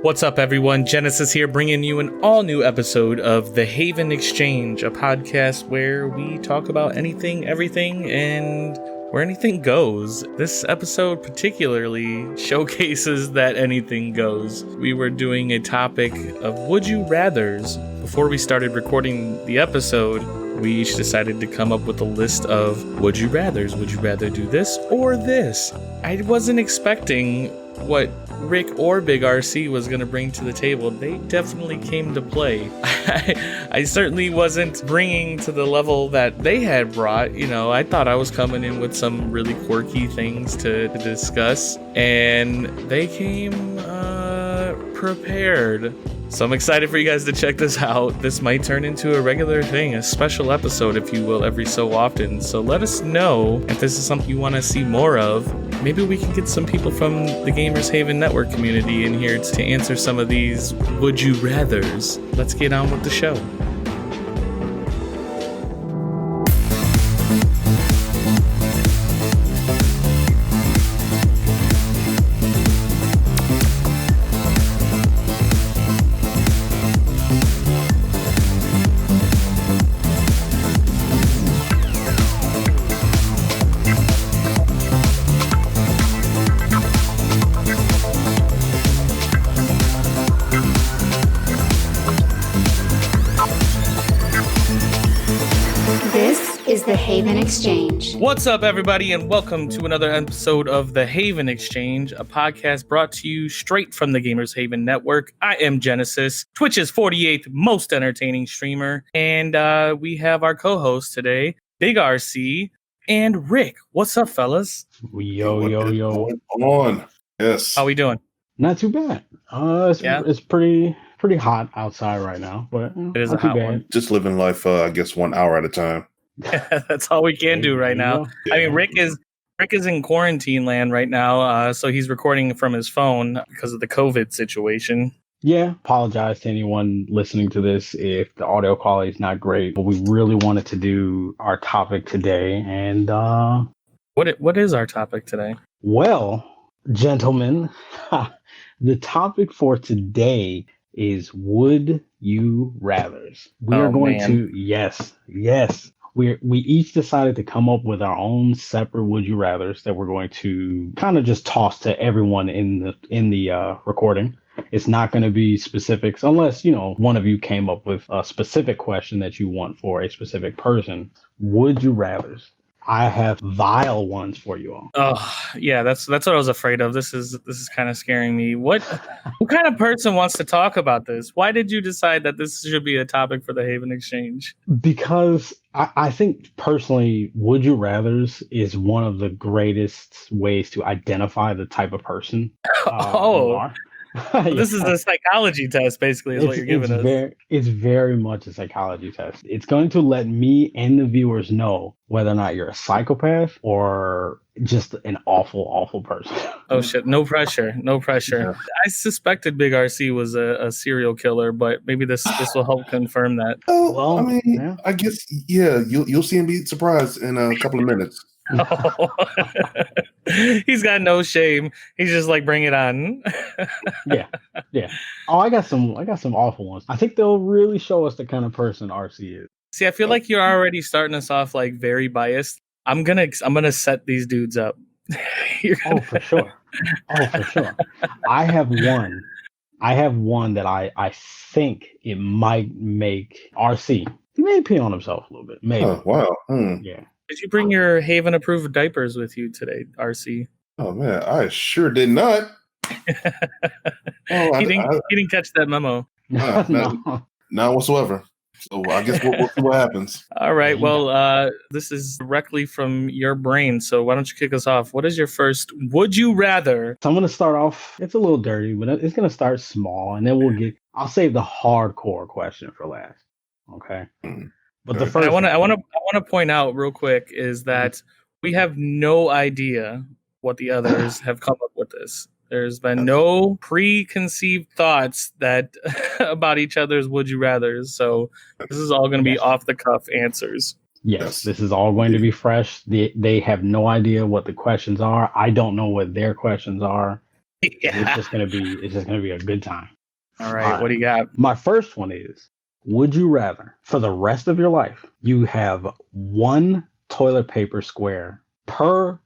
What's up, everyone? Genesis here, bringing you an all-new episode of The Haven Exchange, a podcast where we talk about anything, everything, and where anything goes. This episode particularly showcases that anything goes. We were doing a topic of Would You Rathers. Before we started recording the episode, we each decided to come up with a list of Would You Rathers. Would you rather do this or this? I wasn't expecting what Rick or Big RC was going to bring to the table. They definitely came to play. I certainly wasn't bringing to the level that they had brought. You know, I thought I was coming in with some really quirky things to discuss, and they came prepared. So I'm excited for you guys to check this out. This might turn into a regular thing, a special episode, if you will, every so often. So let us know if this is something you want to see more of. Maybe we can get some people from the Gamers Haven Network community in here to answer some of these Would You Rathers. Let's get on with the show. Haven Exchange. What's up, everybody, and welcome to another episode of The Haven Exchange, a podcast brought to you straight from the Gamers Haven Network. I am Genesis, Twitch's 48th most entertaining streamer, and we have our co-host today, Big RC and Rick. What's up, fellas? Yo. Going on? Yes. How we doing? Not too bad. It's pretty hot outside right now, but it is a hot one. Just living life, I guess, 1 hour at a time. That's all we can do right now. Yeah. I mean, Rick is in quarantine land right now, so he's recording from his phone because of the COVID situation. Yeah, apologize to anyone listening to this if the audio quality is not great, but we really wanted to do our topic today. And what is our topic today? Well, gentlemen, the topic for today is Would You Rathers. We are going to yes. We each decided to come up with our own separate Would You Rathers that we're going to kind of just toss to everyone in the recording. It's not going to be specifics unless, one of you came up with a specific question that you want for a specific person. Would You Rathers? I have vile ones for you all. Oh, yeah, that's what I was afraid of. This is kind of scaring me. What kind of person wants to talk about this? Why did you decide that this should be a topic for the Haven Exchange? Because I think personally, Would You Rathers is one of the greatest ways to identify the type of person you are. This is a psychology test, basically, is what you're giving us. It's very much a psychology test. It's going to let me and the viewers know whether or not you're a psychopath or just an awful person. Oh, shit. No pressure. Yeah. I suspected Big RC was a serial killer, but maybe this will help confirm that. Oh, well, I mean, yeah. I guess, yeah, you'll see him be surprised in a couple of minutes. Oh. He's got no shame. He's just like, bring it on. Yeah. Oh, I got some awful ones. I think they'll really show us the kind of person RC is. See, I feel like you're already starting us off like very biased. I'm gonna set these dudes up. Oh, for sure. I have one that I think it might make RC. He may pee on himself a little bit. Maybe. Oh, wow. Yeah. Did you bring your Haven approved diapers with you today, RC? Oh man, I sure did not. He didn't catch that memo. Not whatsoever. So I guess we'll see what happens. All right. Well, this is directly from your brain. So why don't you kick us off? What is your first Would You Rather? So I'm going to start off. It's a little dirty, but it's going to start small, and then I'll save the hardcore question for last. Okay. But the first, I want to point out real quick is that we have no idea what the others have come up with this. There's been no preconceived thoughts that about each other's Would You Rathers. So this is all going to be off the cuff answers. Yes, this is all going to be fresh. They have no idea what the questions are. I don't know what their questions are. Yeah. It's just gonna be a good time. All right, what do you got? My first one is: would you rather, for the rest of your life, you have one toilet paper square per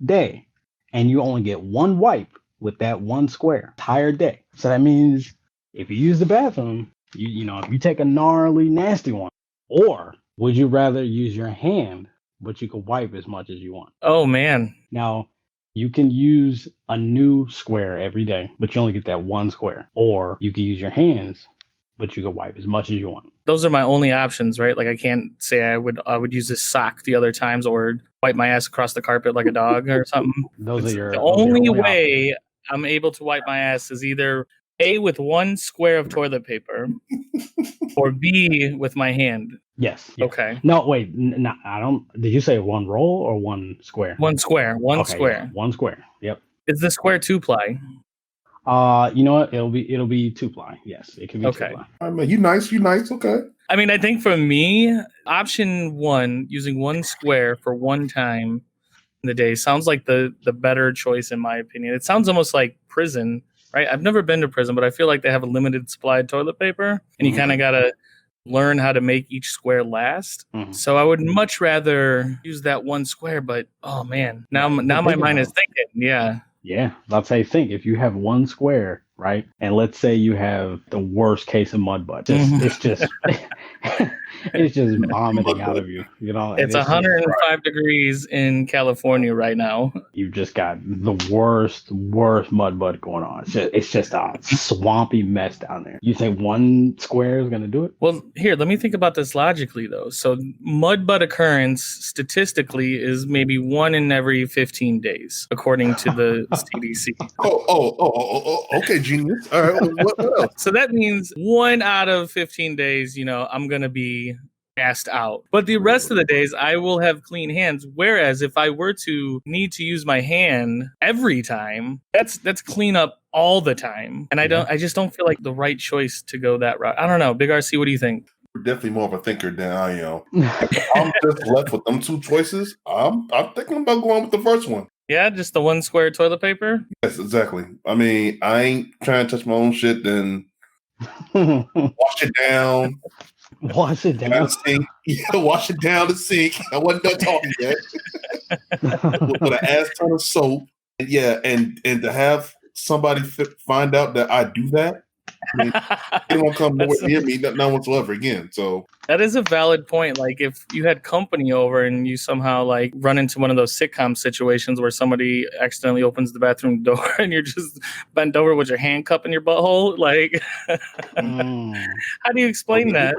day, and you only get one wipe with that one square entire day? So that means if you use the bathroom, you know, if you take a gnarly, nasty one, or would you rather use your hand, but you can wipe as much as you want? Oh, man. Now, you can use a new square every day, but you only get that one square. Or you can use your hands, but you can wipe as much as you want. Those are my only options, right? Like I can't say I would use this sock the other times or wipe my ass across the carpet like a dog or something. The only way I'm able to wipe my ass is either A, with one square of toilet paper, or B, with my hand. Yes. Okay. No, wait. No, I don't. Did you say one roll or one square? One square. One square. Yeah, one square. Yep. Is the square 2-ply? You know what? It'll be 2-ply. Yes, it can be 2-ply. I mean, you nice. Okay. I mean, I think for me, option one, using one square for one time in the day, sounds like the better choice in my opinion. It sounds almost like prison, right? I've never been to prison, but I feel like they have a limited supply of toilet paper, and you kind of gotta learn how to make each square last. So I would much rather use that one square, but oh man, now my mind is thinking, I'll say, think if you have one square, right, and let's say you have the worst case of mud butt, it's just it's just vomiting out of you, you know. It's 105 degrees in California right now. You've just got the worst mud butt going on. It's just a swampy mess down there. You think one square is going to do it? Well, here, let me think about this logically, though. So mud butt occurrence statistically is maybe 1 in every 15 days, according to the CDC. Okay, genius. All right, what else? So that means 1 out of 15 days, you know, I'm going to be gassed out. But the rest of the days, I will have clean hands. Whereas if I were to need to use my hand every time, that's cleanup all the time. And I just don't feel like the right choice to go that route. I don't know. Big RC, what do you think? You're definitely more of a thinker than I am. I'm just left with them two choices. I'm thinking about going with the first one. Yeah, just the one square toilet paper? Yes, exactly. I mean, I ain't trying to touch my own shit, then wash it down. Wash it down. Yeah, wash it down the sink. I wasn't done talking yet. with an ass ton of soap. And to have somebody find out that I do that, I mean, they won't come nowhere near me, not whatsoever again. So that is a valid point. Like if you had company over and you somehow like run into one of those sitcom situations where somebody accidentally opens the bathroom door and you're just bent over with your hand cup in your butthole, like how do you explain that?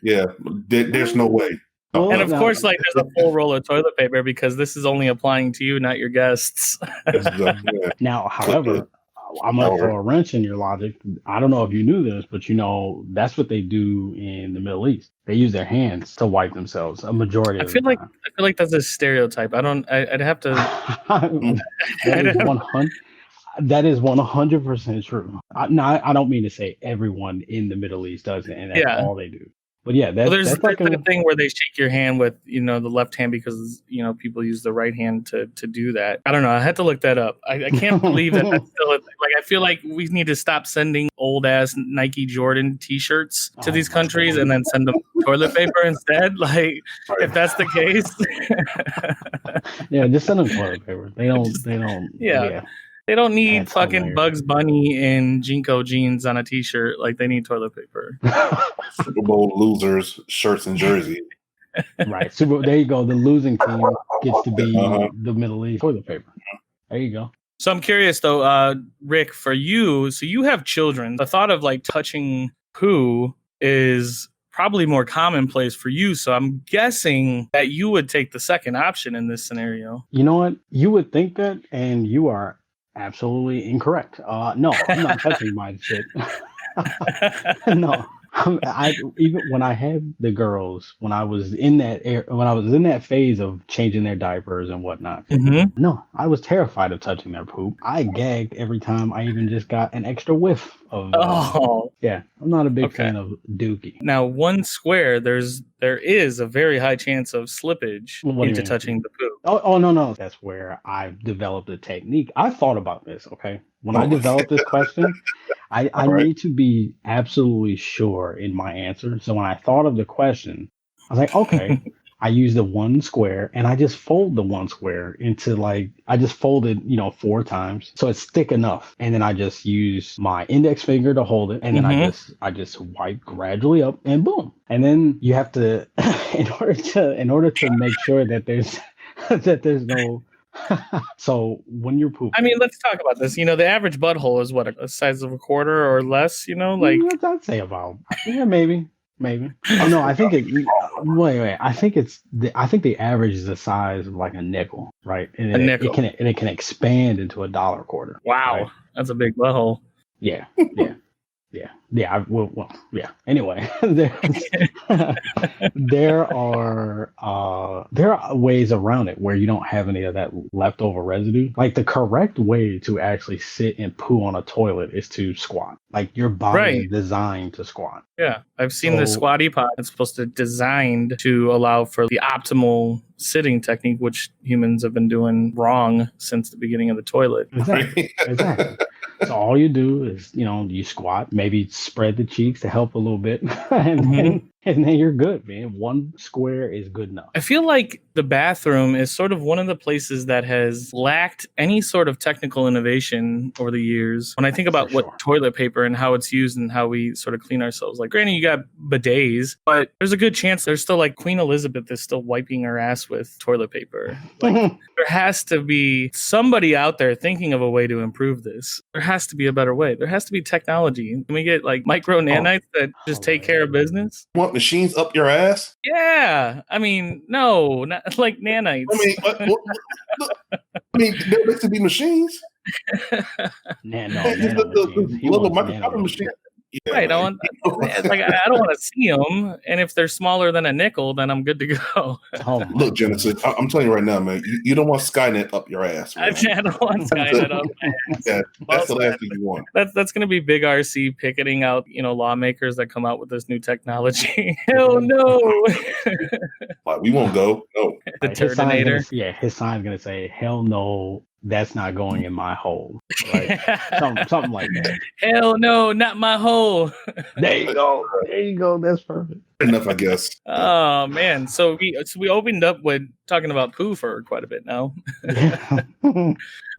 Yeah, there's no way. And of course, like there's a full roll of toilet paper because this is only applying to you, not your guests. Now, however, I'm going to throw a wrench in your logic. I don't know if you knew this, but you know, that's what they do in the Middle East. They use their hands to wipe themselves a majority of the time. I feel like that's a stereotype. I'd have to. That is 100% true. I don't mean to say everyone in the Middle East does it, and that's all they do. But yeah, there's like a thing where they shake your hand with, you know, the left hand because, you know, people use the right hand to do that. I don't know. I had to look that up. I can't believe that's still a thing. Like, I feel like we need to stop sending old ass Nike Jordan T-shirts to these countries and then send them toilet paper instead. Like, if that's the case. Yeah, just send them toilet paper. They don't. Yeah. They don't need fucking Bugs Bunny and Jinko jeans on a T-shirt. Like, they need toilet paper. Super Bowl losers, shirts and jerseys. Right. There you go. The losing team gets to be the Middle East toilet paper. There you go. So I'm curious, though, Rick, for you, so you have children. The thought of, like, touching poo is probably more commonplace for you. So I'm guessing that you would take the second option in this scenario. You know what? You would think that, and you are absolutely incorrect. No, I'm not touching my shit. No, even when I had the girls, when I was in that phase of changing their diapers and whatnot. No, I was terrified of touching their poop. I gagged every time I even just got an extra whiff Yeah, I'm not a big fan of Dookie. Now, one square, there is a very high chance of slippage into touching the poo. Oh, no. That's where I've developed a technique. I thought about this, okay? When I developed this question, I need to be absolutely sure in my answer. So when I thought of the question, I was like, okay, I use the one square and I just fold the one square into I just fold it, 4 times. So it's thick enough. And then I just use my index finger to hold it. And then I just wipe gradually up and boom. And then you have to, in order to make sure that there's no, so when you're pooping. I mean, let's talk about this. The average butthole is what, a size of a quarter or less, I'd say about, maybe. Oh no, I think wait. I think the average is the size of like a nickel, right? And a nickel. It can expand into a dollar quarter. Wow, right? That's a big butthole. Yeah. Yeah. Anyway, there are ways around it where you don't have any of that leftover residue. Like the correct way to actually sit and poo on a toilet is to squat. Like your body is designed to squat. Yeah, I've seen the squatty pot. It's supposed to designed to allow for the optimal sitting technique, which humans have been doing wrong since the beginning of the toilet. Exactly. So all you do is, you squat, maybe spread the cheeks to help a little bit, and then you're good, man. One square is good enough. I feel like the bathroom is sort of one of the places that has lacked any sort of technical innovation over the years. When I think about what toilet paper and how it's used and how we sort of clean ourselves, like granted, you got bidets, but there's a good chance there's still like Queen Elizabeth is still wiping her ass with toilet paper. Like, there has to be somebody out there thinking of a way to improve this. There has to be a better way. There has to be technology. Can we get like micro nanites that just take care of business? Want machines up your ass? Yeah. I mean, no, not like nanites. There used to be machines. Nano machine. Yeah, right. I don't want to see them. And if they're smaller than a nickel, then I'm good to go. Look, Genesis, I'm telling you right now, man, you don't want Skynet up your ass. Man. I don't want Skynet up my ass. Yeah, that's the last thing you want. That's going to be big RC picketing out, lawmakers that come out with this new technology. Hell no. We won't go. No. The Terminator. His sign's going to say, hell no. That's not going in my hole. Right? something like that. Hell no, not my hole. There you go. That's perfect. Enough, I guess. Oh man, so we opened up with talking about poo for quite a bit now.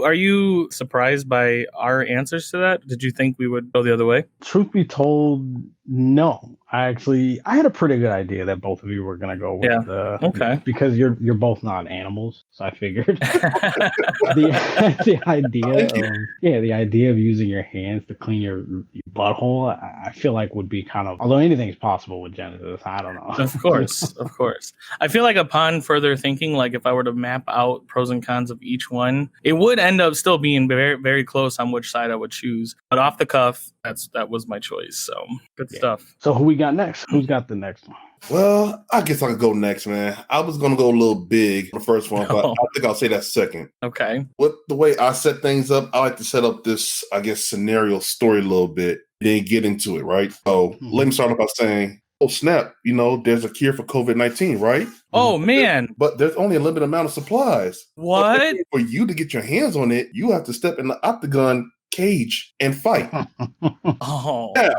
Are you surprised by our answers to that? Did you think we would go the other way? Truth be told, no. I had a pretty good idea that both of you were going to go with okay. Because you're both not animals, so I figured the idea of using your hands to clean your butthole, I feel like would be kind of, although anything's possible with Genesis, I don't know. Of course. I feel like upon further thinking, like if I were to map out pros and cons of each one, it would end up still being very, very close on which side I would choose. But off the cuff, that was my choice. So good stuff. So who we got next? Who's got the next one? Well, I guess I could go next, man. I was going to go a little big on the first one, but I think I'll say that second. Okay. With the way I set things up, I like to set up this, I guess, scenario story a little bit, then get into it, right? So let me start off by saying, oh, snap, there's a cure for COVID-19, right? Oh, man. But there's only a limited amount of supplies. What? For you to get your hands on it, you have to step in the octagon cage and fight. Oh. Now,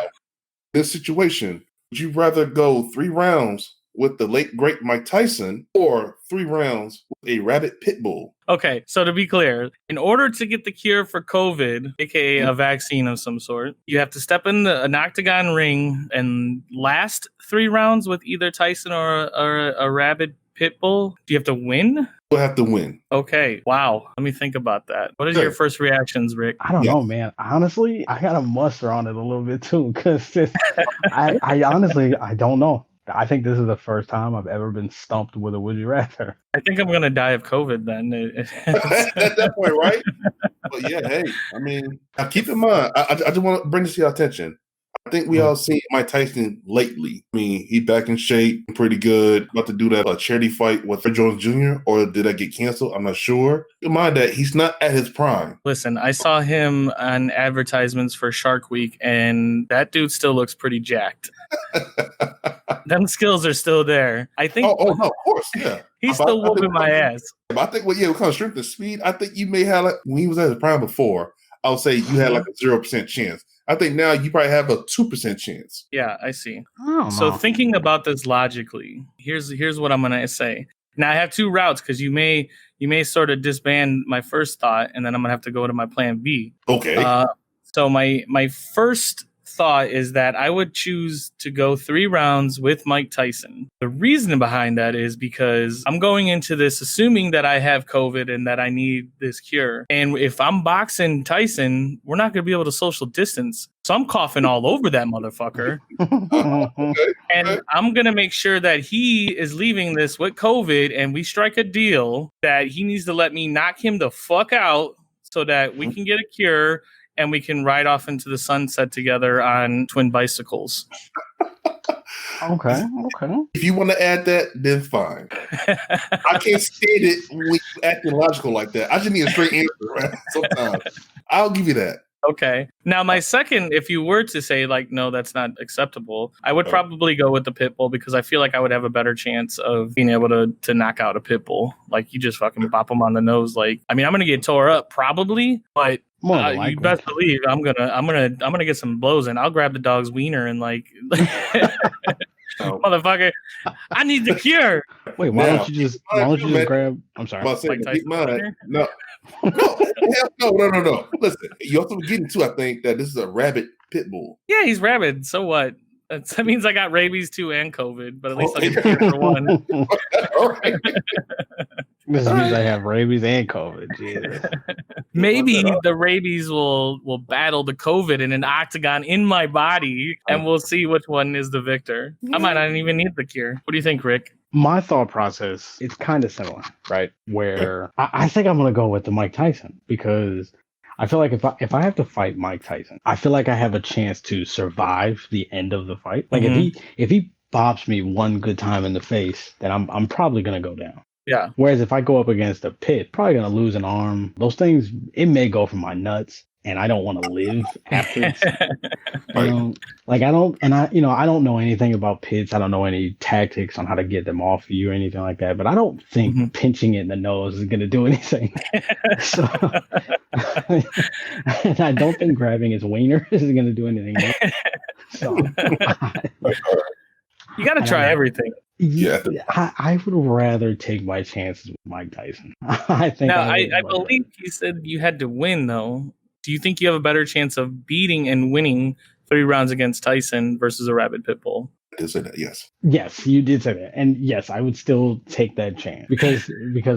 this situation, would you rather go 3 rounds with the late, great Mike Tyson or 3 rounds with a rabid pit bull? Okay, so to be clear, in order to get the cure for COVID, aka a vaccine of some sort, you have to step in an octagon ring and last 3 rounds with either Tyson or a rabid pit bull. Do you have to win? You'll have to win. Okay, wow. Let me think about that. What are your first reactions, Rick? I don't know, man. Honestly, I got to muster on it a little bit too, because I honestly, I don't know. I think this is the first time I've ever been stumped with a would you rather. I think I'm going to die of COVID then. At that point, right? But yeah, hey, I mean, now keep in mind, I just want to bring this to your attention. I think we all seen Mike Tyson lately. I mean, he back in shape, pretty good. About to do that charity fight with Fred Jones Jr. or did that get canceled? I'm not sure. Keep in mind that he's not at his prime. Listen, I saw him on advertisements for Shark Week, and that dude still looks pretty jacked. Them skills are still there. I think. Oh no, of course, yeah. He's still whooping my ass. But I think, what kind of strength and speed? I think you may have, like, when he was at his prime before, I would say you had like a 0% chance. I think now you probably have a 2% chance. Yeah, I see. So thinking about this logically, here's what I'm gonna say. Now I have two routes because you may sort of disband my first thought, and then I'm gonna have to go to my plan B. Okay. So my first thought is that I would choose to go 3 rounds with Mike Tyson. The reason behind that is because I'm going into this assuming that I have COVID and that I need this cure. And if I'm boxing Tyson, we're not going to be able to social distance. So I'm coughing all over that motherfucker. And I'm going to make sure that he is leaving this with COVID, and we strike a deal that he needs to let me knock him the fuck out so that we can get a cure and we can ride off into the sunset together on twin bicycles. Okay. If you want to add that, then fine. I can't stand it when you acting logical like that. I just need a straight answer, right? Sometimes. I'll give you that. Okay. Now, my second, if you were to say, like, no, that's not acceptable, I would probably go with the pit bull because I feel like I would have a better chance of being able to knock out a pit bull. Like, you just fucking pop them on the nose. Like, I mean, I'm going to get tore up probably, but you best believe I'm gonna get some blows in. I'll grab the dog's wiener and like, motherfucker, I need the cure. Wait, why don't you just grab? I'm sorry. No. No. Listen, you also getting to, I think, that this is a rabid pit bull. Yeah, he's rabid. So what? That means I got rabies too and COVID, but at least I get for one. All right. This means I have rabies and COVID. Jesus. Maybe the rabies will battle the COVID in an octagon in my body, and we'll see which one is the victor. I might not even need the cure. What do you think, Rick? My thought process is kind of similar, right? Where I think I'm going to go with the Mike Tyson because I feel like if I have to fight Mike Tyson, I feel like I have a chance to survive the end of the fight. Like if he bops me one good time in the face, then I'm probably going to go down. Yeah. Whereas if I go up against a pit, probably going to lose an arm. Those things, it may go for my nuts, and I don't want to live after. I don't know anything about pits. I don't know any tactics on how to get them off of you or anything like that. But I don't think pinching it in the nose is going to do anything. So, and I don't think grabbing his wiener is going to do anything. So, you got to try everything. Yeah, I would rather take my chances with Mike Tyson. I think. Now, I believe you said you had to win, though. Do you think you have a better chance of beating and winning 3 rounds against Tyson versus a rabid pit bull? I did say that, yes. Yes, you did say that, and yes, I would still take that chance because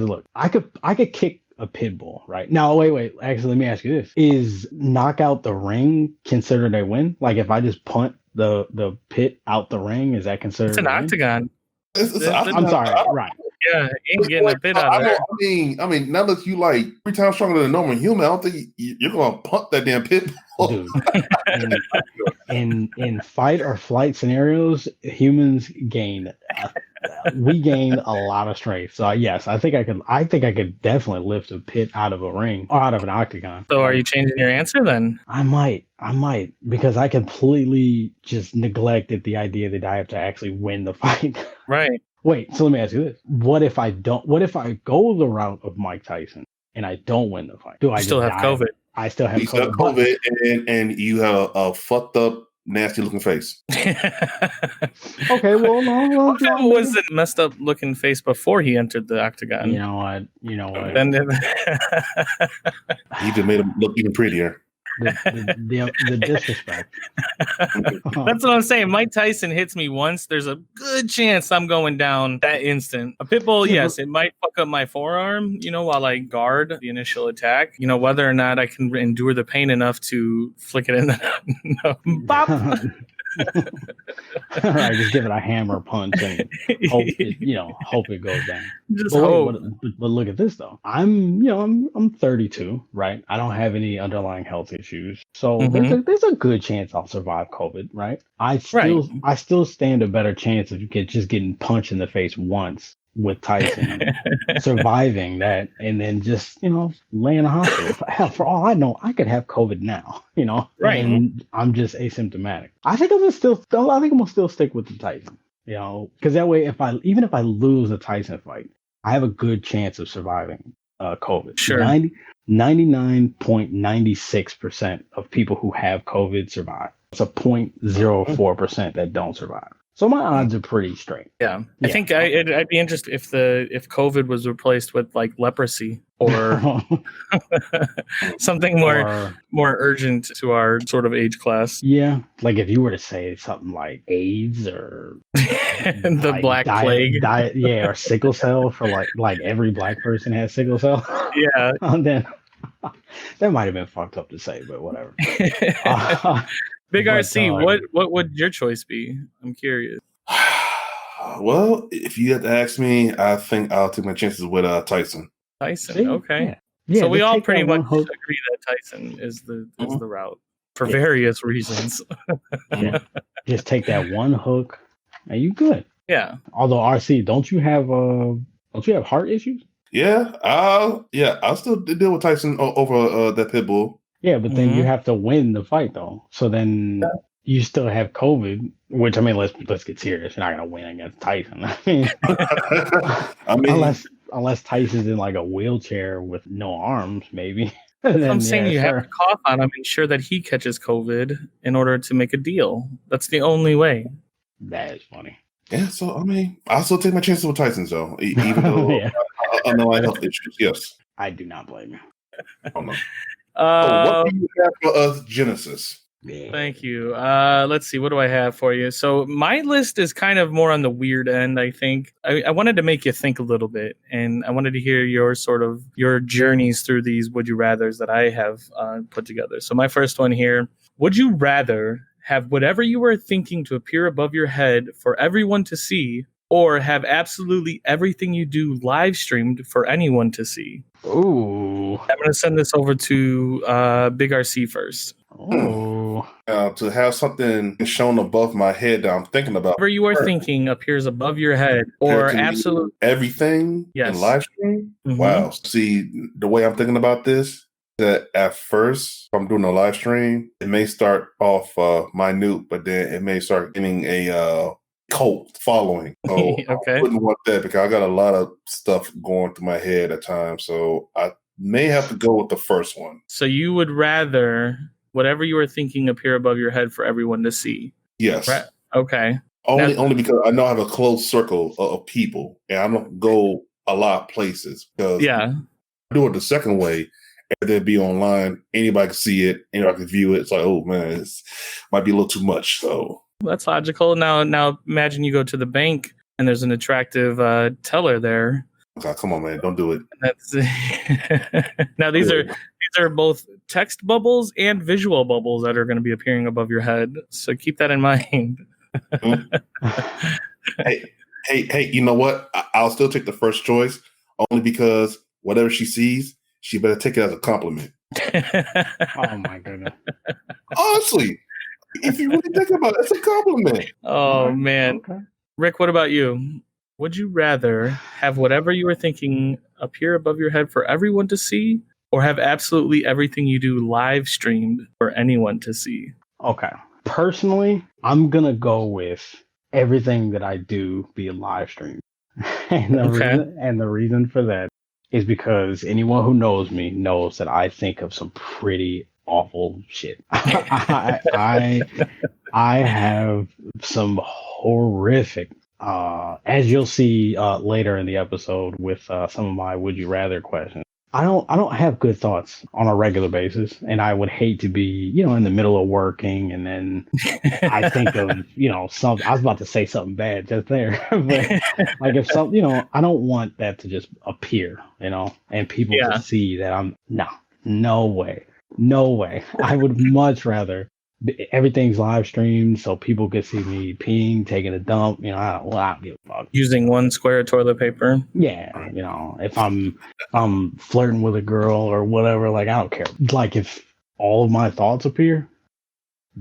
look, I could kick a pit bull right now. Wait. Actually, let me ask you this: is knock out the ring considered a win? Like if I just punt the pit out the ring, is that considered? It's an octagon. I'm sorry, right? Yeah, you ain't getting a bit out of there. I mean, now that you like 3 times stronger than a normal human, I don't think you're gonna punt that damn pit bull. Dude, in fight or flight scenarios, humans gain a lot of strength. So yes, I think I could definitely lift a pit out of a ring or out of an octagon. So are you changing your answer then? I might because I completely just neglected the idea that I have to actually win the fight. Right. Wait, so let me ask you this. What if I go the route of Mike Tyson and I don't win the fight? Do I still have COVID? I still have COVID. And you have a fucked up, nasty looking face. Okay, well, no. What was the messed up looking face before he entered the octagon? You know what? Then He just made him look even prettier. The disrespect. That's what I'm saying. Mike Tyson hits me once, there's a good chance I'm going down that instant. A pit bull, yes, it might fuck up my forearm, while I guard the initial attack. Whether or not I can endure the pain enough to flick it in the bop. Right, just give it a hammer punch and hope it goes down. Just But hope. but look at this though. I'm 32, right? I don't have any underlying health issues, so there's a good chance I'll survive COVID, right? I still stand a better chance of just getting punched in the face once with Tyson, surviving that, and then just lay in a hospital. Hell, for all I know, I could have COVID now, Right. and I'm just asymptomatic. I think I'm gonna still stick with the Tyson, because that way, even if I lose a Tyson fight, I have a good chance of surviving COVID. Sure. 99.96% of people who have COVID survive. It's a 0.04% that don't survive. So my odds are pretty straight. Yeah. I think I'd be interested if COVID was replaced with like leprosy or something more urgent to our sort of age class. Yeah, like if you were to say something like AIDS or the like Black Plague, or sickle cell for like every black person has sickle cell. Yeah, then that might have been fucked up to say, but whatever. Big RC, what would your choice be? I'm curious. Well, if you had to ask me, I think I'll take my chances with Tyson. Tyson, okay. Yeah, so we all pretty much agree that Tyson is the route for various reasons. Yeah. Just take that one hook, and you good. Yeah. Although RC, don't you have heart issues? Yeah. I'll still deal with Tyson over that pit bull. Yeah, but then you have to win the fight though. So then you still have COVID, which let's get serious. You're not gonna win against Tyson. Unless Tyson's in like a wheelchair with no arms, maybe. I'm saying you have to cough on him and ensure that he catches COVID in order to make a deal. That's the only way. That is funny. Yeah, so I'll still take my chances with Tyson though, even though I know I have issues. Yes, I do not blame you. Oh no. What do you have for us, Genesis? Thank you. Let's see. What do I have for you? So my list is kind of more on the weird end, I think. I wanted to make you think a little bit, and I wanted to hear your journeys through these would you rathers that I have put together. So my first one here, would you rather have whatever you were thinking to appear above your head for everyone to see, or have absolutely everything you do live streamed for anyone to see? Ooh. I'm going to send this over to Big RC first. Oh. To have something shown above my head that I'm thinking about. Whatever you are thinking appears above your head, or absolutely everything in live stream? Mm-hmm. Wow. See, the way I'm thinking about this, that at first, if I'm doing a live stream, it may start off minute, but then it may start getting a cult following. So okay. I wouldn't want that because I got a lot of stuff going through my head at times. So I may have to go with the first one. So you would rather whatever you were thinking appear above your head for everyone to see? Yes. Right. Okay. Only because I know I have a close circle of people and I don't go a lot of places. Because I do it the second way. And then be online, anybody can see it, anybody can view it. It's like, oh man, it might be a little too much. So that's logical. Now imagine you go to the bank and there's an attractive teller there. Okay, come on, man, don't do it. Now these are both text bubbles and visual bubbles that are going to be appearing above your head. So keep that in mind. Hey, you know what? I'll still take the first choice only because whatever she sees, she better take it as a compliment. Oh my goodness! Honestly, if you really think about it, it's a compliment. Oh man, okay. Rick, what about you? Would you rather have whatever you were thinking appear above your head for everyone to see, or have absolutely everything you do live streamed for anyone to see? Okay, personally, I'm gonna go with everything that I do be live streamed, and the reason for that is because anyone who knows me knows that I think of some pretty awful shit. I have some horrific, as you'll see later in the episode with some of my would you rather questions. I don't have good thoughts on a regular basis, and I would hate to be, in the middle of working and then I think of, something. I was about to say something bad just there, but like if something, I don't want that to just appear, and people to see that I'm no way. I would much rather everything's live streamed, so people could see me peeing, taking a dump. You know, I don't give a fuck. Using one square of toilet paper. Yeah, you know, if I'm flirting with a girl or whatever, like I don't care. Like if all of my thoughts appear,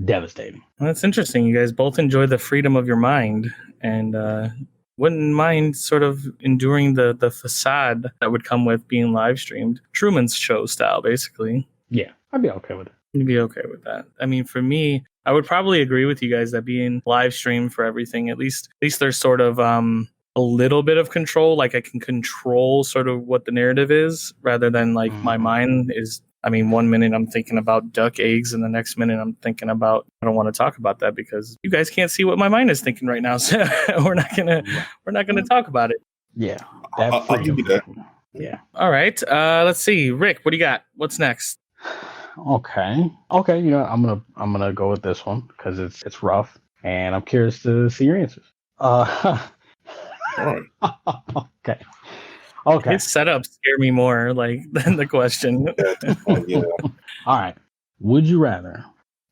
devastating. Well, that's interesting. You guys both enjoy the freedom of your mind and wouldn't mind sort of enduring the facade that would come with being live streamed. Truman's Show style, basically. Yeah, I'd be okay with it. You'd be okay with that. I mean, for me, I would probably agree with you guys that being live streamed for everything, at least there's sort of a little bit of control. Like I can control sort of what the narrative is rather than like my mind is. I mean, 1 minute I'm thinking about duck eggs, and the next minute I'm thinking about. I don't want to talk about that because you guys can't see what my mind is thinking right now. So we're not gonna talk about it. Yeah, I'll give you that. Yeah. All right. Let's see, Rick. What do you got? What's next? Okay. You know, I'm gonna go with this one because it's rough, and I'm curious to see your answers. All right. Okay. His setups scare me more like than the question. Yeah. All right. Would you rather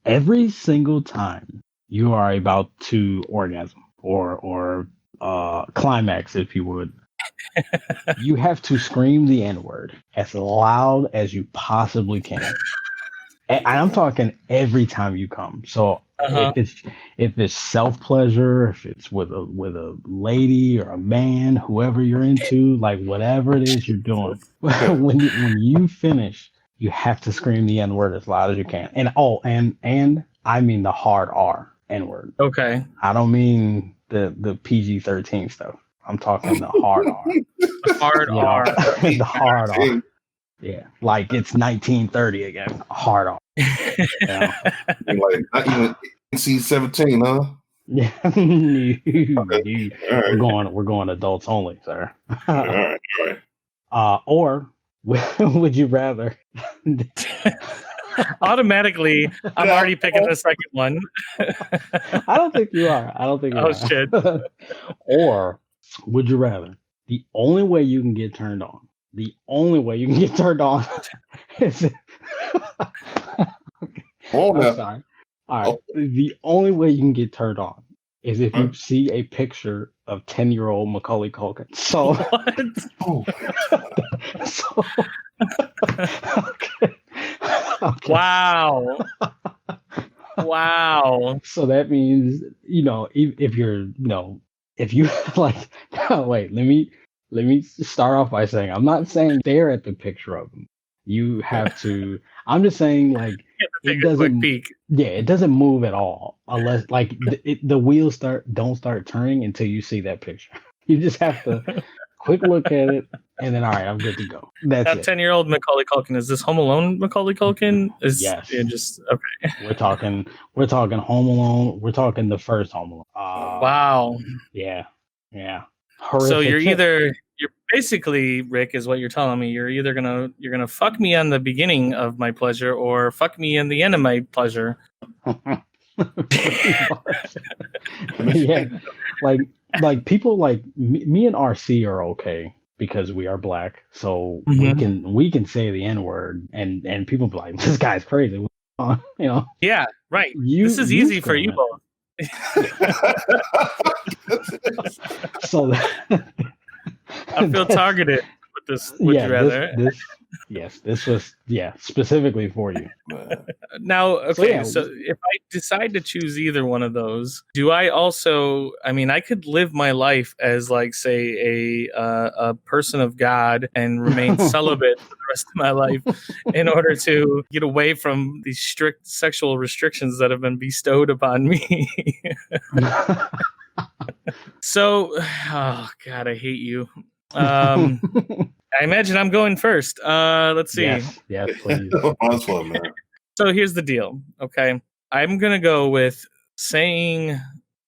every single time you are about to orgasm or climax, if you would, you have to scream the N-word as loud as you possibly can? And I'm talking every time you come. So if it's self pleasure, if it's with a lady or a man, whoever you're into, like whatever it is you're doing, when you finish, you have to scream the N-word as loud as you can. And and I mean the hard R N-word. Okay. I don't mean the PG-13 stuff. I'm talking the hard R. The hard R. The hard R. Yeah, like it's 1930 again. Hard R. Yeah. Like not even NC-17, huh? Yeah. Right. We're going adults only, sir. All right. Or would you rather? Automatically, I'm already picking the second one. I don't think you are. Oh shit. Or would you rather? The only way you can get turned on. The only way you can get turned on is. I'm sorry. All right. The only way you can get turned on is if you see a picture of 10-year-old Macaulay Culkin. So What? Okay. Wow. Wow. So that means, you know, if you're, you know, if you like, wait, let me start off by saying, I'm not saying stare at the picture of him. You have to, I'm just saying like, it doesn't, yeah, it doesn't move at all unless like the wheels don't start turning until you see that picture. You just have to quick look at it and then, all right, I'm good to go. That's that it. 10-year-old Macaulay Culkin. Is this Home Alone Macaulay Culkin? Yes. Yeah, just okay. We're talking Home Alone. We're talking the first Home Alone. Wow. Yeah. Horrific. So you're basically, Rick, is what you're telling me. You're either gonna fuck me on the beginning of my pleasure or fuck me in the end of my pleasure. Yeah, like people like me and RC are okay because we are black, so we can say the N-word and people be like, this guy's crazy, you know. Yeah, right. This is easy for you both. So I feel targeted with this. Would you rather? This was specifically for you. Now, okay, so if I decide to choose either one of those, do I also? I mean, I could live my life as like, say, a person of God and remain celibate for the rest of my life in order to get away from these strict sexual restrictions that have been bestowed upon me. So, oh God, I hate you. I imagine I'm going first. Let's see. Yes, please. Man. So here's the deal. Okay, I'm gonna go with saying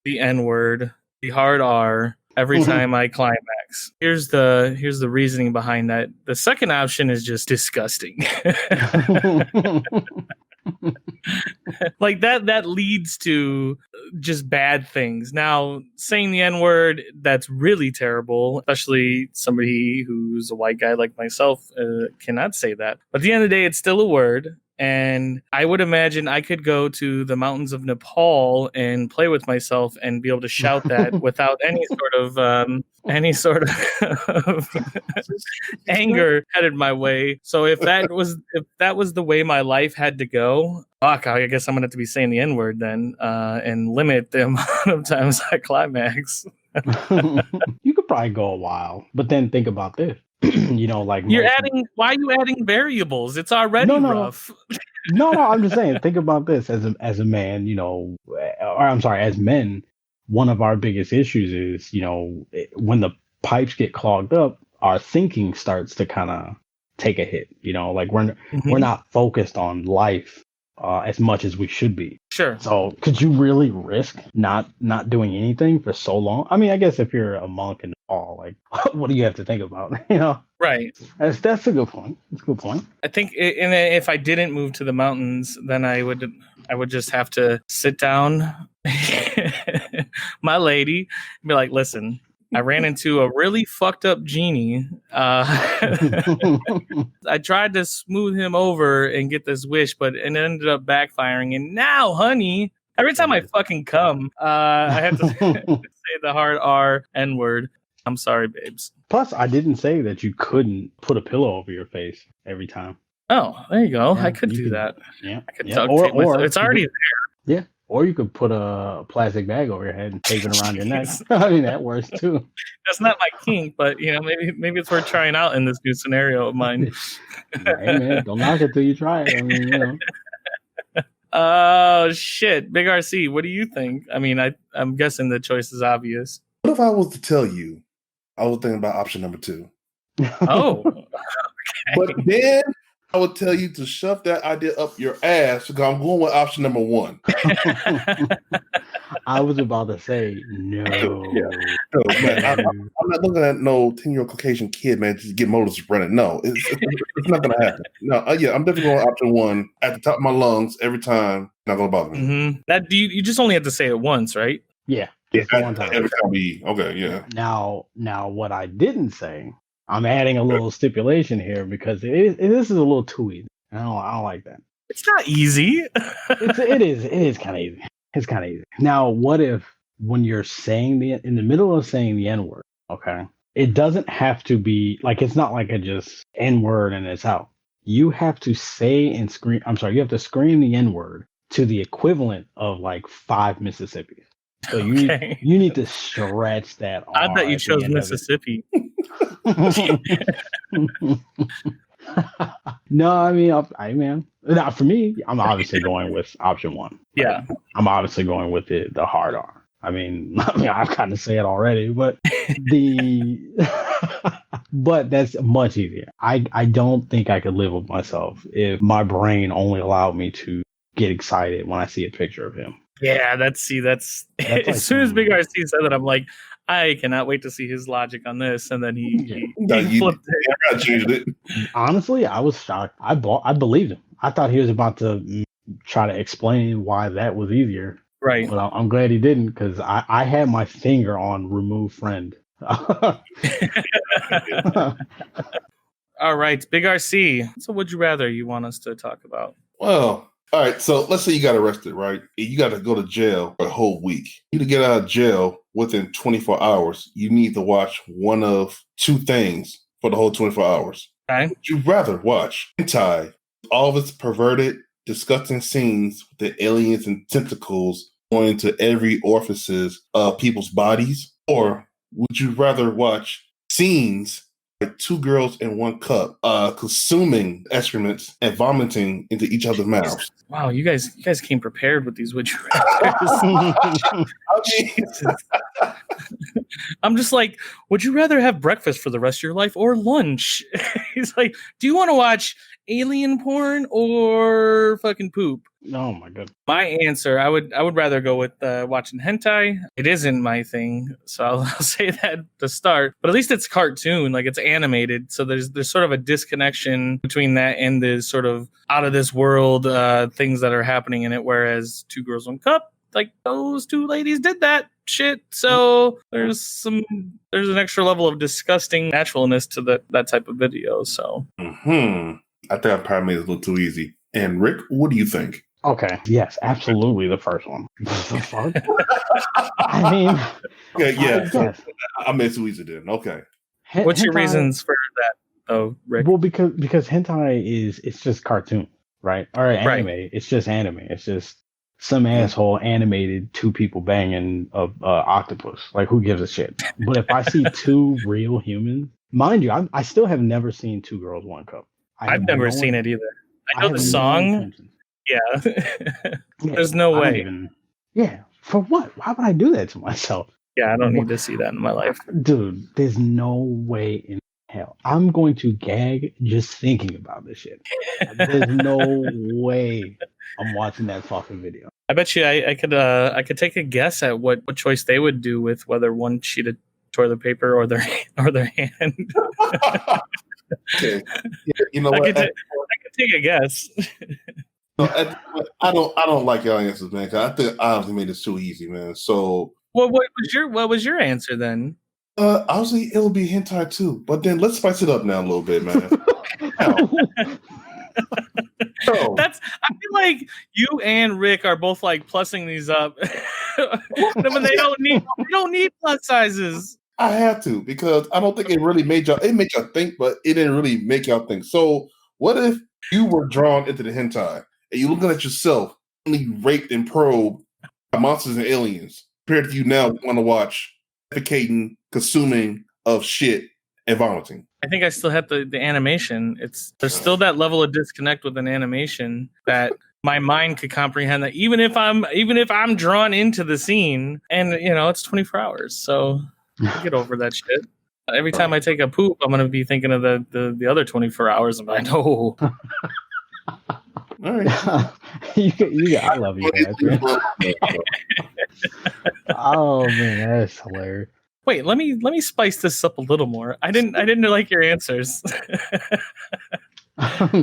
the N-word, the hard R, every time I climax. Here's the reasoning behind that. The second option is just disgusting. Like that leads to just bad things. Now, saying the N-word, that's really terrible, especially somebody who's a white guy like myself cannot say that. But at the end of the day, it's still a word. And I would imagine I could go to the mountains of Nepal and play with myself and be able to shout that without any sort of anger headed my way. So if that was the way my life had to go, fuck, I guess I'm gonna have to be saying the N-word then, and limit the amount of times I climax. You could probably go a while, but then think about this. Like why are you adding variables? It's already rough. No, I'm just saying, think about this as a man, or I'm sorry, as men, one of our biggest issues is, when the pipes get clogged up, our thinking starts to kind of take a hit, like we're not focused on life as much as we should be. Sure. So could you really risk not doing anything for so long? I mean, I guess if you're a monk in Nepal, like, what do you have to think about? Right. That's a good point. That's a good point. I think, and if I didn't move to the mountains, then I would just have to sit down, my lady, and be like, listen, I ran into a really fucked up genie. I tried to smooth him over and get this wish, but it ended up backfiring. And now, honey, every time I fucking come, I have to say the hard R N-word. I'm sorry, babes. Plus, I didn't say that you couldn't put a pillow over your face every time. Oh, there you go. Yeah, I could do that. Yeah. I could duct tape myself. It's already there. Yeah. Or you could put a plastic bag over your head and tape it around your neck. I mean, that works too. That's not my kink, but maybe it's worth trying out in this new scenario of mine. Hey man, don't knock it till you try it. I mean, Oh shit, Big RC, what do you think? I mean, I'm guessing the choice is obvious. What if I was to tell you, I was thinking about option number 2. Oh, okay. But then I would tell you to shove that idea up your ass because I'm going with option number 1. I was about to say no. Yeah. No, man, I'm not looking at no 10-year-old Caucasian kid, man, just get motors running. No, it's not going to happen. No, I'm definitely going with option 1 at the top of my lungs every time. Not going to bother me. Mm-hmm. That you just only have to say it once, right? Yeah. One time. Every time okay, yeah. Now, what I didn't say, I'm adding a little stipulation here because this is a little too easy. I don't like that. It's not easy. It is kind of easy. It's kind of easy. Now, what if when you're saying in the middle of saying the N-word, okay, it doesn't have to be like, it's not like a just N-word and it's out. You have to say and scream. I'm sorry, you have to scream the N-word to the equivalent of like 5 Mississippis. So you need to stretch that. I bet you chose Mississippi. No, I mean, not for me. I'm obviously going with option 1. Yeah, I'm obviously going with the hard R. I mean, I've kind of said it already, but but that's much easier. I don't think I could live with myself if my brain only allowed me to get excited when I see a picture of him. Yeah, that's as soon as Big RC said that, I'm like, I cannot wait to see his logic on this. And then he flipped it. I changed it. Honestly, I was shocked. I believed him. I thought he was about to try to explain why that was easier. Right. But I'm glad he didn't, because I had my finger on remove friend. All right, Big RC. So would you rather you want us to talk about? Well, all right, so let's say you got arrested, right? You got to go to jail for a whole week. You need to get out of jail within 24 hours. You need to watch one of 2 things for the whole 24 hours. Okay. Would you rather watch hentai, all of its perverted, disgusting scenes with the aliens and tentacles going into every orifices of people's bodies? Or would you rather watch scenes like 2 girls in 1 cup, consuming excrements and vomiting into each other's mouths? Wow, you guys came prepared with these would you rather. I'm just like, would you rather have breakfast for the rest of your life or lunch? He's like, do you want to watch alien porn or fucking poop? Oh my god. My answer, I would rather go with watching hentai. It isn't my thing, so I'll say that to start. But at least it's cartoon, like it's animated, so there's sort of a disconnection between that and the sort of out of this world things that are happening in it. Whereas 2 Girls 1 Cup, like those 2 ladies did that shit, so there's an extra level of disgusting naturalness to that type of video. So. I think I probably made it a little too easy. And Rick, what do you think? Okay. Yes, absolutely. The first one. The fuck? I mean, okay, yeah. Yes. I made Suiza then. Okay. What's your reasons for that, though, Rick? Well, because hentai it's just cartoon, right? Or anime. Right. It's just anime. It's just some asshole animated two people banging a octopus. Like, who gives a shit? But if I see two real humans, mind you, I still have never seen Two Girls One Cup. I've never seen it either. I know the song. Yeah. There's no way. Yeah. For what? Why would I do that to myself? Yeah, I don't need to see that in my life. Dude, there's no way in hell. I'm going to gag just thinking about this shit. There's no way I'm watching that fucking video. I bet you I could take a guess at what choice they would do with whether one sheet of toilet paper or their hand. Okay. Yeah, you know what? I could take a guess. I don't like y'all answers, man. Cause I think I honestly made this too easy, man. So, what was your answer then? obviously it'll be hentai too, but then let's spice it up now a little bit, man. I feel like you and Rick are both like plussing these up, but they don't need plus sizes. I have to because I don't think it really made y'all. It made y'all think, but it didn't really make y'all think. So, what if you were drawn into the hentai and you're looking at yourself only raped and probed by monsters and aliens, compared to you now want to watch defecating, consuming of shit and vomiting? I think I still have the animation. There's still that level of disconnect with an animation that my mind could comprehend that even if I'm drawn into the scene, and it's 24 hours, so I get over that shit. Every time I take a poop, I'm gonna be thinking of the other 24 hours. I'm like, no. All right. I love you guys, man. Oh man, that's hilarious. Wait, let me spice this up a little more. I didn't like your answers. Let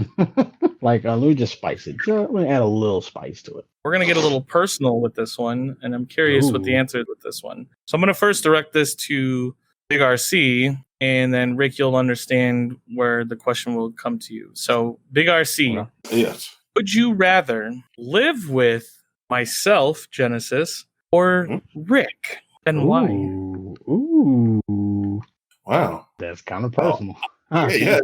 me just spice it. Let me add a little spice to it. We're gonna get a little personal with this one, and I'm curious what the answer is with this one. So I'm gonna first direct this to Big RC, and then Rick, you'll understand where the question will come to you. So Big RC, yes. Would you rather live with myself, Genesis, or Rick? And why? Ooh. Wow. That's kind of personal. Yeah.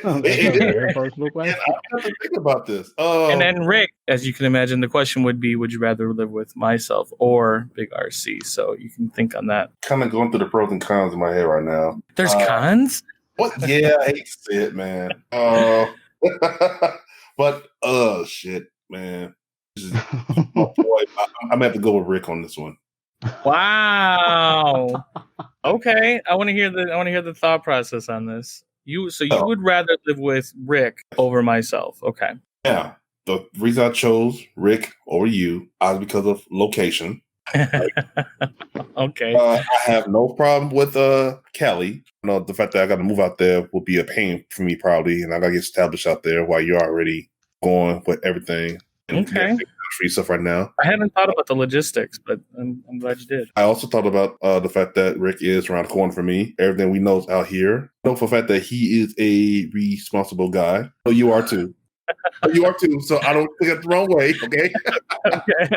That's a very personal question. I have to think about this. And then Rick, as you can imagine, the question would be, would you rather live with myself or Big RC? So you can think on that. Kind of going through the pros and cons in my head right now. There's cons? What? Yeah, I hate to say it, man. But shit, man. Oh boy, I'm gonna have to go with Rick on this one. Wow. Okay, I want to hear the thought process on this. You would rather live with Rick over myself? Okay. Yeah. The reason I chose Rick over you is because of location. Okay. I have no problem with Cali. The fact that I got to move out there will be a pain for me probably, and I got to get established out there while you're already going with everything. Okay. Stuff right now. I hadn't thought about the logistics, but I'm glad you did. I also thought about the fact that Rick is around the corner for me. Everything we know is out here. I know for the fact that he is a responsible guy. So you are too. You are too. So I don't think it's the wrong way. Okay.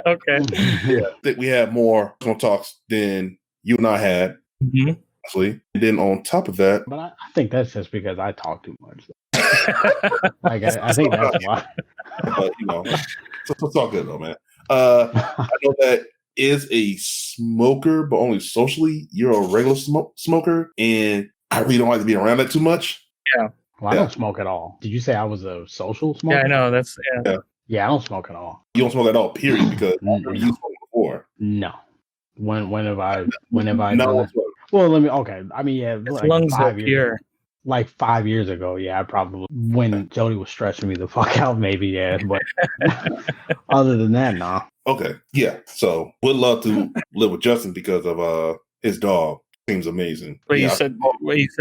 Okay. Yeah, I think we had more personal talks than you and I had. Mm-hmm. Honestly. And then on top of that, but I think that's just because I talk too much. I think that's why. But so it's all good though, man. I know that is a smoker, but only socially. You're a regular smoker, and I really don't like to be around that too much. Yeah. Well, I don't smoke at all. Did you say I was a social smoker? Yeah, I know. That's Yeah, I don't smoke at all. You don't smoke at all, period, because you smoked before. No. When have I No. Well, let me. Okay, I mean, yeah, like lungs 5 years. Like 5 years ago, yeah, I probably when Jody was stressing me the fuck out, maybe, yeah. But other than that, nah. Okay, yeah. So would love to live with Justin because of his dog. Seems amazing. Wait, you said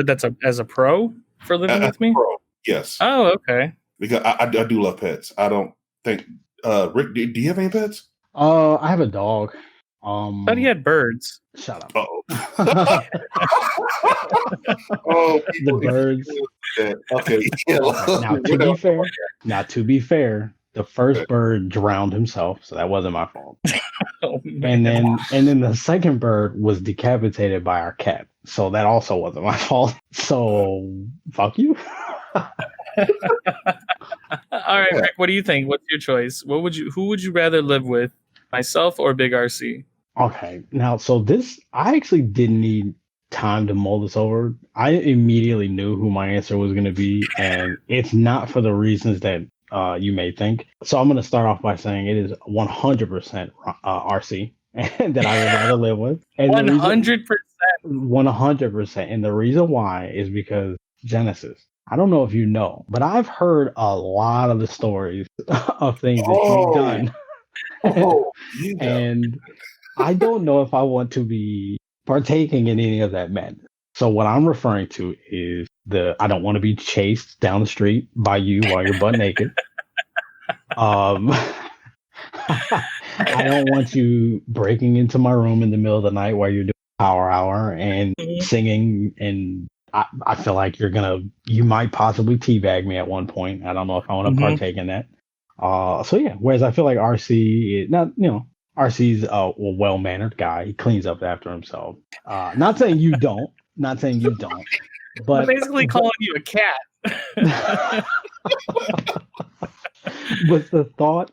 that's as a pro for living with me? Pro, yes. Oh, okay. Because I do love pets. I don't think Rick. Do you have any pets? I have a dog. Thought he had birds. Shut up. Oh, the birds. Okay. Now to be fair, The first bird drowned himself, so that wasn't my fault. Oh, and then the second bird was decapitated by our cat, so that also wasn't my fault. So fuck you. All right, Rick, what do you think? What's your choice? Who would you rather live with, myself or Big RC? Okay, now so this I actually didn't need time to mull this over. I immediately knew who my answer was going to be, and it's not for the reasons that you may think. So I'm going to start off by saying it is 100% RC that I would rather live with. 100%. 100%. And the reason why is because Genesis. I don't know if you know, but I've heard a lot of the stories of things that you've done. And I don't know if I want to be partaking in any of that madness. So what I'm referring to is I don't want to be chased down the street by you while you're butt naked. I don't want you breaking into my room in the middle of the night while you're doing power hour and singing, and I feel like you might possibly teabag me at one point. I don't know if I want to partake in that. So yeah, whereas I feel like RC is not, RC's a well-mannered guy. He cleans up after himself. Not saying you don't. But I'm basically calling you a cat. But the thought,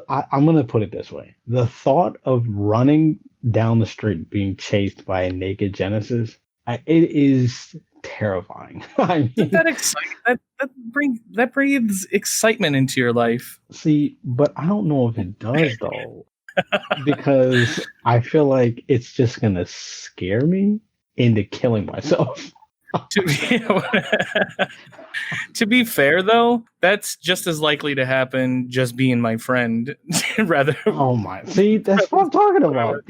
I'm going to put it this way. The thought of running down the street being chased by a naked Genesis, it is terrifying. I mean, that breathes excitement into your life. See, but I don't know if it does, though. Because I feel like it's just going to scare me into killing myself. To be fair, though, that's just as likely to happen just being my friend. Rather. Oh my! See, that's what I'm talking about.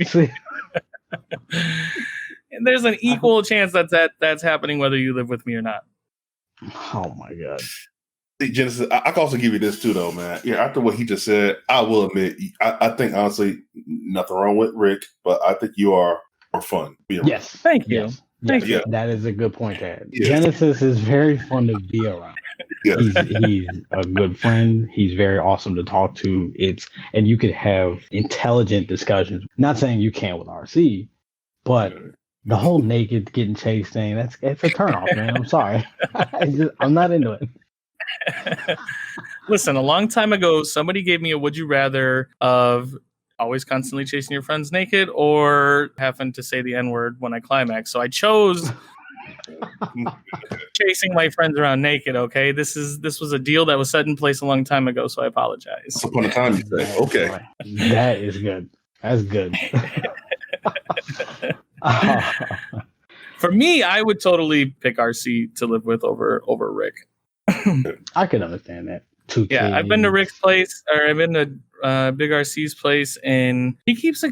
And there's an equal chance that's happening whether you live with me or not. Oh my god! See, Genesis, I can also give you this too, though, man. Yeah, after what he just said, I will admit, I think honestly, nothing wrong with Rick, but I think you are fun. Yes, thank you. Yes. Thank you. That is a good point to add. Yes. Genesis is very fun to be around. Yes. He's a good friend. He's very awesome to talk to. And you could have intelligent discussions. Not saying you can't with RC, but the whole naked getting chased thing, it's a turnoff, man. I'm sorry. I'm not into it. Listen, a long time ago, somebody gave me a would you rather of always constantly chasing your friends naked or having to say the N-word when I climax. So I chose chasing my friends around naked, okay? This was a deal that was set in place a long time ago, so I apologize. Once upon a time, you say, okay. That is good. That's good. For me, I would totally pick RC to live with over Rick. I can understand that. I've been to Rick's place, or I've been to Big RC's place, and he keeps a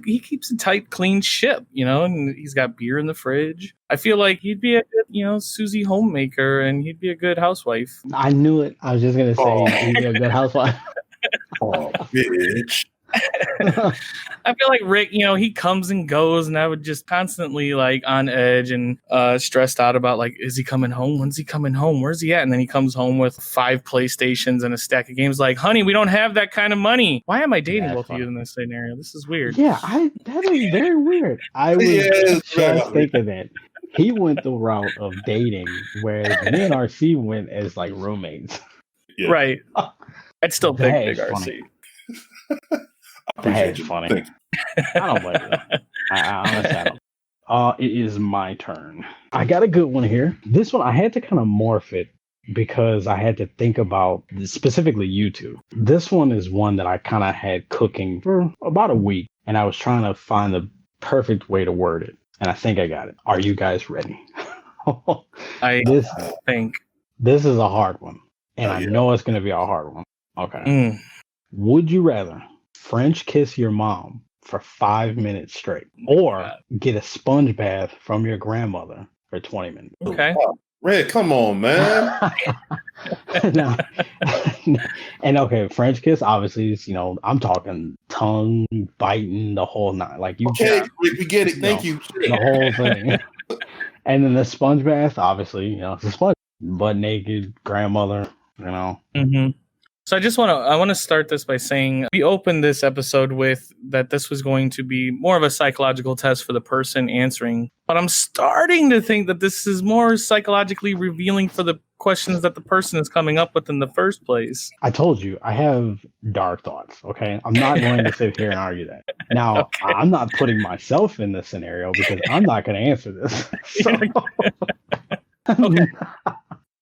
tight, clean ship, and he's got beer in the fridge. I feel like he'd be a good, Susie homemaker, and he'd be a good housewife. I knew it. I was just gonna say he'd be a good housewife. Oh, bitch. I feel like Rick, he comes and goes, and I would just constantly on edge and stressed out about is he coming home? When's he coming home? Where's he at? And then he comes home with 5 PlayStations and a stack of games. Like, honey, we don't have that kind of money. Why am I dating both of you in this scenario? This is weird. Yeah, that is very weird. I was just thinking that. He went the route of dating, whereas me and RC went as roommates. Yeah. Right. I'd still pick Big RC. That's funny. I don't blame you. I honestly don't. It is my turn. I got a good one here. This one, I had to kind of morph it because I had to think about specifically you two. This one is one that I kind of had cooking for about a week, and I was trying to find the perfect way to word it, and I think I got it. Are you guys ready? I think. This is a hard one, and I know it's going to be a hard one. Okay. Would you rather French kiss your mom for 5 minutes straight, or get a sponge bath from your grandmother for 20 minutes? Okay. Red, come on, man. No. And okay, French kiss, obviously, is, I'm talking tongue biting, the whole nine. Okay, we get it. Thank you. The whole thing. And then the sponge bath, obviously, it's a sponge, butt naked, grandmother, Mm-hmm. So I want to start this by saying we opened this episode with that this was going to be more of a psychological test for the person answering, but I'm starting to think that this is more psychologically revealing for the questions that the person is coming up with in the first place. I told you I have dark thoughts. Okay, I'm not going to sit here and argue that. Now, okay. I'm not putting myself in this scenario because I'm not going to answer this. So. Okay.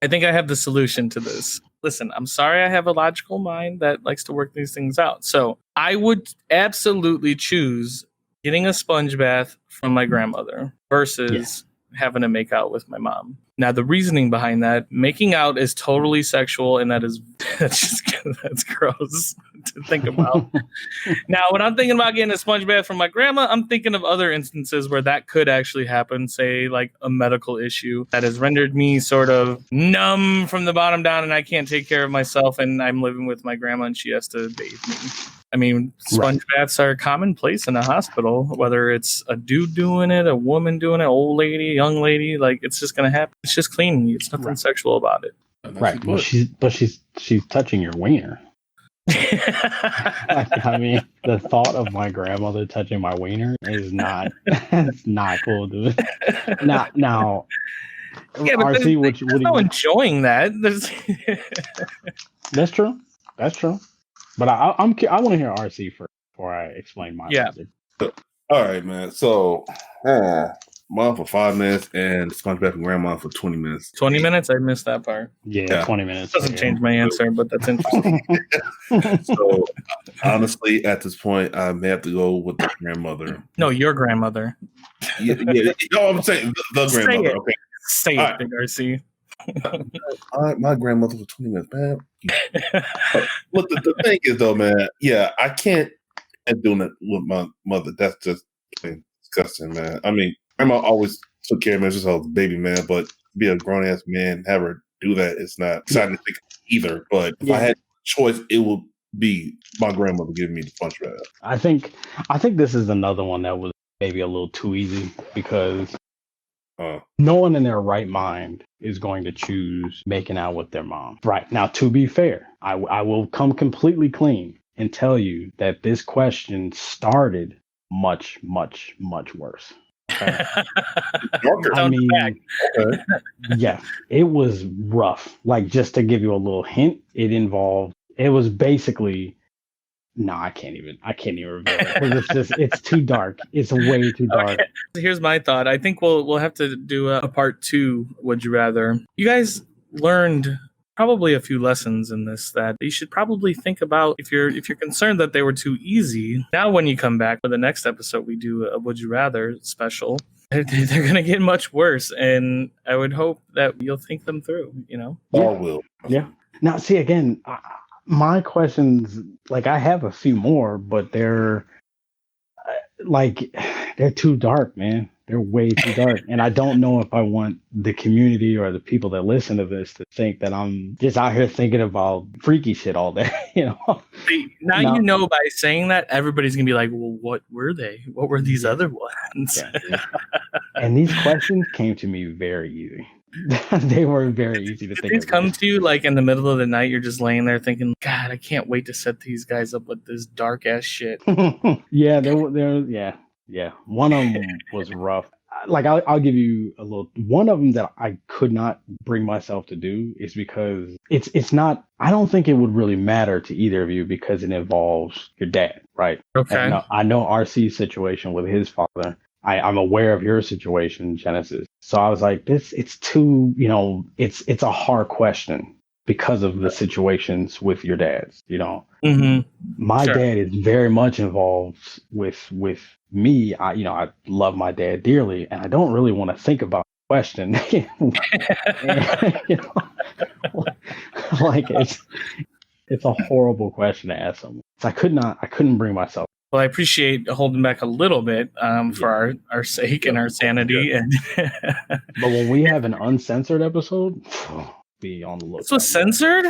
I think I have the solution to this. Listen, I'm sorry I have a logical mind that likes to work these things out. So I would absolutely choose getting a sponge bath from my grandmother versus having to make out with my mom. Now, the reasoning behind that, making out is totally sexual, and that's gross to think about. Now, when I'm thinking about getting a sponge bath from my grandma, I'm thinking of other instances where that could actually happen, say like a medical issue that has rendered me sort of numb from the bottom down, and I can't take care of myself, and I'm living with my grandma, and she has to bathe me. I mean, sponge baths are commonplace in a hospital, whether it's a dude doing it, a woman doing it, old lady, young lady, like it's just going to happen. It's just cleaning you. It's nothing sexual about it. Right. Well, she's touching your wiener. I mean, the thought of my grandmother touching my wiener is not, it's not cool, dude. Now, yeah, but RC, what you enjoying that? That's true. That's true. But I want to hear RC first before I explain my answer. All right, man. So, mom for 5 minutes and SpongeBob and Grandma for 20 minutes. 20 minutes? I missed that part. Yeah. 20 minutes. Doesn't change my answer, but that's interesting. So, honestly, at this point, I may have to go with the grandmother. No, your grandmother. Yeah. No, I'm saying the grandmother. Okay. Say it, Big RC. My grandmother for 20 minutes, man. Look, the thing is, though, man, I can't doing it with my mother. That's just disgusting, man. I mean, grandma always took care of me as a baby, man, but be a grown ass man, have her do that, it's not exciting to think either. But if I had a choice, it would be my grandmother giving me the punch bath. I think this is another one that was maybe a little too easy because no one in their right mind is going to choose making out with their mom. Right. Now, to be fair, I will come completely clean and tell you that this question started much, much, much worse. Okay? I mean, yeah, it was rough. Like, just to give you a little hint, it was basically, no, I can't even reveal it. It's too dark. It's way too dark. Okay. Here's my thought. I think we'll have to do a part 2. Would you rather? You guys learned probably a few lessons in this that you should probably think about if you're concerned that they were too easy. Now, when you come back for the next episode, we do a Would You Rather special. They're going to get much worse, and I would hope that you'll think them through. All will. Yeah. Now, see, again, my questions, like, I have a few more, but they're too dark, man. They're way too dark. And I don't know if I want the community or the people that listen to this to think that I'm just out here thinking about freaky shit all day, Now, by saying that, everybody's going to be like, well, what were they? What were these other ones? Yeah. And these questions came to me very easy. They were very easy to think. These come to you like in the middle of the night. You're just laying there thinking, God, I can't wait to set these guys up with this dark ass shit. Yeah, yeah. One of them was rough. Like, I'll give you a little. One of them that I could not bring myself to do is because it's not. I don't think it would really matter to either of you because it involves your dad, right? Okay. I know RC's situation with his father. I'm aware of your situation, Genesis. So I was like, it's too, it's a hard question because of the situations with your dads, Mm-hmm. My dad is very much involved with me. I love my dad dearly, and I don't really want to think about the question. Like it's a horrible question to ask someone. So I couldn't bring myself. Well, I appreciate holding back a little bit for our sake and our sanity. But when we have an uncensored episode, be on the lookout. This was censored?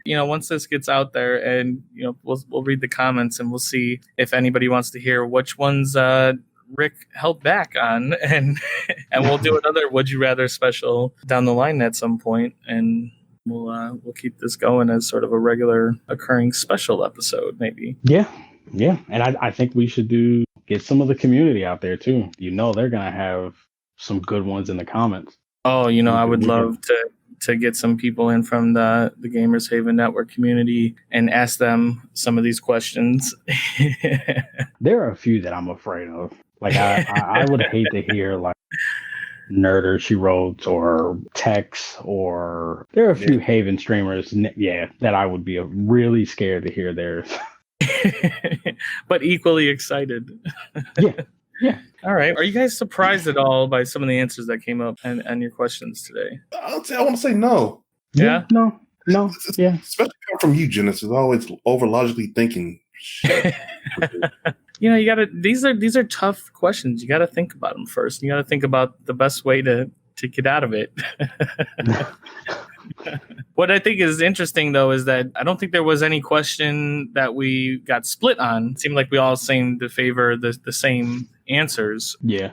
Yeah. Once this gets out there, and we'll read the comments and we'll see if anybody wants to hear which ones Rick held back on, and we'll do another Would You Rather special down the line at some point, and We'll keep this going as sort of a regular occurring special episode, maybe. Yeah. And I think we should get some of the community out there too. They're gonna have some good ones in the comments. Oh, I would love to get some people in from the Gamers Haven Network community and ask them some of these questions. There are a few that I'm afraid of. Like I would hate to hear like Nerdershewrote or Tex, or there are a few Haven streamers, that I would be really scared to hear theirs. But equally excited. Yeah. All right. Are you guys surprised at all by some of the answers that came up and your questions today? I want to say no. Yeah? No. Yeah. Especially coming from you, Genesis, always over logically thinking shit. You gotta. These are tough questions. You gotta think about them first. You gotta think about the best way to get out of it. What I think is interesting, though, is that I don't think there was any question that we got split on. It seemed like we all seemed to favor the same answers. Yeah.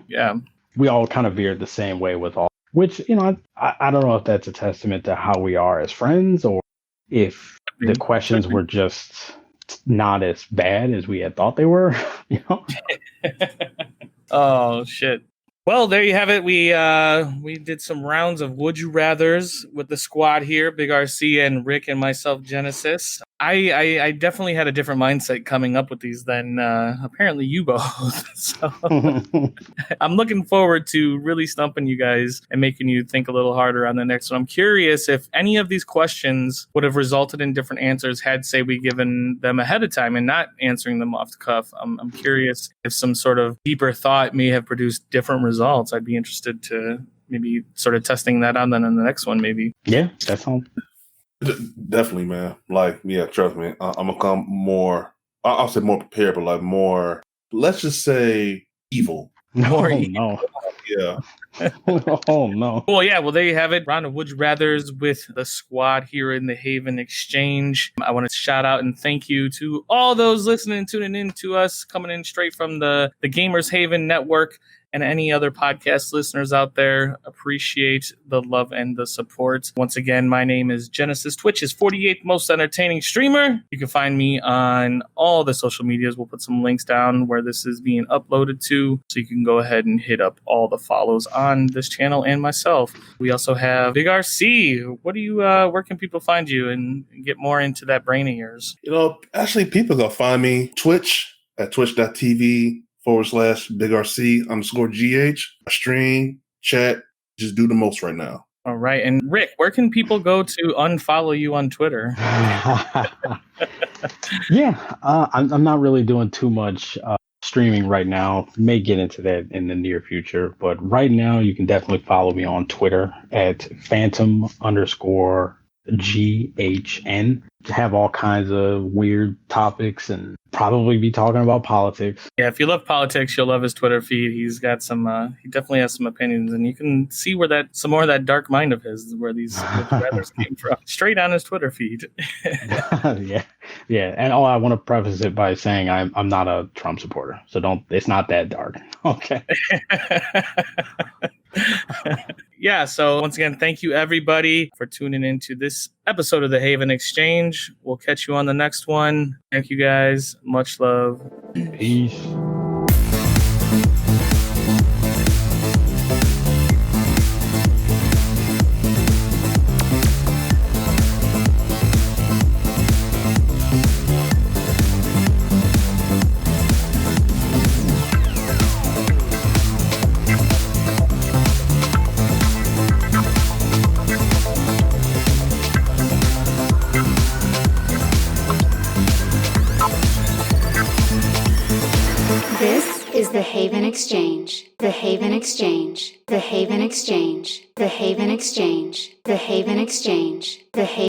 We all kind of veered the same way with all, which, I don't know if that's a testament to how we are as friends, or if the questions were just not as bad as we had thought they were. Oh, shit. Well, there you have it. We did some rounds of Would You Rathers with the squad here, Big RC and Rick and myself, Genesis. I definitely had a different mindset coming up with these than apparently you both. So I'm looking forward to really stumping you guys and making you think a little harder on the next one. I'm curious if any of these questions would have resulted in different answers had, say, we given them ahead of time and not answering them off the cuff. I'm curious if some sort of deeper thought may have produced different results. I'd be interested to maybe sort of testing that out then in the next one, maybe. Yeah, that sounds... Definitely, man. Like, yeah, trust me. I'm gonna come more. I'll say more prepared, but like more. Let's just say evil. More evil. Yeah. Oh no. Well, yeah. Well, there you have it. Round of Would You Rathers with the squad here in the Haven Exchange. I want to shout out and thank you to all those listening and tuning in to us, coming in straight from the Gamers Haven Network. And any other podcast listeners out there, appreciate the love and the support. Once again, my name is Genesis. Twitch is 48th most entertaining streamer. You can find me on all the social medias. We'll put some links down where this is being uploaded to, so you can go ahead and hit up all the follows on this channel and myself. We also have Big RC. What do you? Where can people find you and get more into that brain of yours? Actually, people go find me Twitch at twitch.tv/Big RC_GH. Stream, chat, just do the most right now. All right. And Rick, where can people go to unfollow you on Twitter? Yeah, I'm not really doing too much streaming right now. May get into that in the near future, but right now you can definitely follow me on Twitter at Phantom_GHN. Have all kinds of weird topics and probably be talking about politics. Yeah, if you love politics, you'll love his Twitter feed. He's got some, he definitely has some opinions, and you can see where some more of that dark mind of his, where these brothers came from, straight on his Twitter feed. Yeah. And I want to preface it by saying I'm not a Trump supporter, so it's not that dark. Okay. Yeah, so once again, thank you everybody for tuning into this episode of the Haven Exchange. We'll catch you on the next one. Thank you guys. Much love. Peace. The Haven Exchange, the Haven Exchange, the Haven Exchange, the Haven Exchange, the Haven Exchange, the Haven